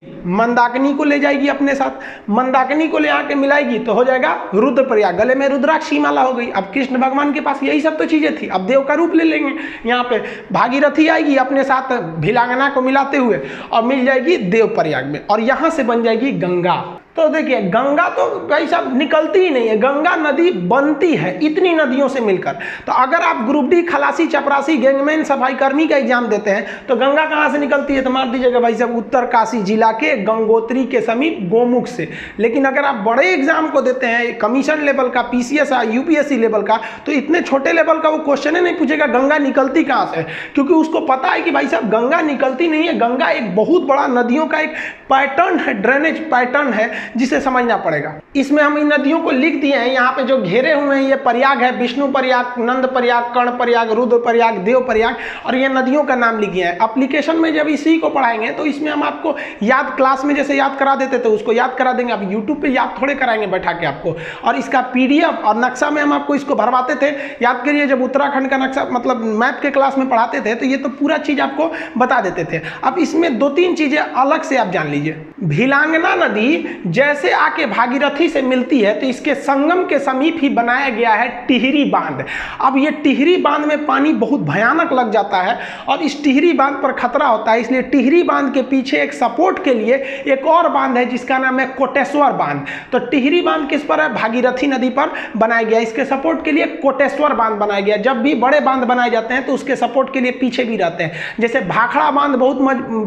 मंदाकिनी को ले जाएगी अपने साथ, मंदाकिनी को ले आके मिलाएगी तो हो जाएगा रुद्रप्रयाग, गले में रुद्राक्ष माला हो गई। अब कृष्ण भगवान के पास यही सब तो चीजें थी, अब देव का रूप ले लेंगे। यहाँ पे भागीरथी आएगी अपने साथ भिलांगना को मिलाते हुए और मिल जाएगी देवप्रयाग में, और यहाँ से बन जाएगी गंगा। तो देखिए गंगा तो भाई साहब निकलती ही नहीं है, गंगा नदी बनती है इतनी नदियों से मिलकर। तो अगर आप ग्रुप डी खलासी चपरासी गैंगमैन सफाई कर्मी का एग्जाम देते हैं तो गंगा कहाँ से निकलती है, तो मार दीजिएगा भाई साहब उत्तरकाशी जिला के गंगोत्री के समीप गोमुख से। लेकिन अगर आप बड़े एग्जाम को देते हैं कमीशन लेवल का, पीसीएस यूपीएससी लेवल का, तो इतने छोटे लेवल का वो क्वेश्चन ही नहीं पूछेगा गंगा निकलती कहाँ से, क्योंकि उसको पता है कि भाई साहब गंगा निकलती नहीं है, गंगा एक बहुत बड़ा नदियों का एक पैटर्न है, ड्रेनेज पैटर्न है जिसे समझना पड़ेगा। इसमें हम इन नदियों को लिख दिए हैं, यहाँ पे जो घेरे हुए हैं ये प्रयाग है, विष्णु प्रयाग, नंद प्रयाग, कर्ण प्रयाग, रुद्र प्रयाग, देव प्रयाग, और ये नदियों का नाम लिख दिया है। एप्लीकेशन में जब इसी को पढ़ाएंगे तो इसमें हम आपको याद, क्लास में जैसे याद करा देते थे उसको याद करा देंगे, अब यूट्यूब पे याद थोड़े कराएंगे बैठा के आपको। और इसका पीडीएफ और नक्शा में हम आपको इसको भरवाते थे, याद करिए जब उत्तराखंड का नक्शा मतलब मैप के क्लास में पढ़ाते थे तो ये तो पूरा चीज आपको बता देते थे। अब इसमें दो तीन चीजें अलग से आप जान लीजिए। भिलांगना नदी जैसे आके भागीरथी से मिलती है तो इसके संगम के समीप ही बनाया गया है टिहरी बांध। अब ये टिहरी बांध में पानी बहुत भयानक लग जाता है और इस टिहरी बांध पर खतरा होता है, इसलिए टिहरी बांध के पीछे एक सपोर्ट के लिए एक और बांध है जिसका नाम है कोटेश्वर बांध। तो टिहरी बांध किस पर है, भागीरथी नदी पर बनाया गया, इसके सपोर्ट के लिए कोटेश्वर बांध बनाया गया। जब भी बड़े बांध बनाए जाते हैं तो उसके सपोर्ट के लिए पीछे भी रहते हैं, जैसे भाखड़ा बांध बहुत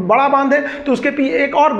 बड़ा बांध है तो उसके पीछे एक और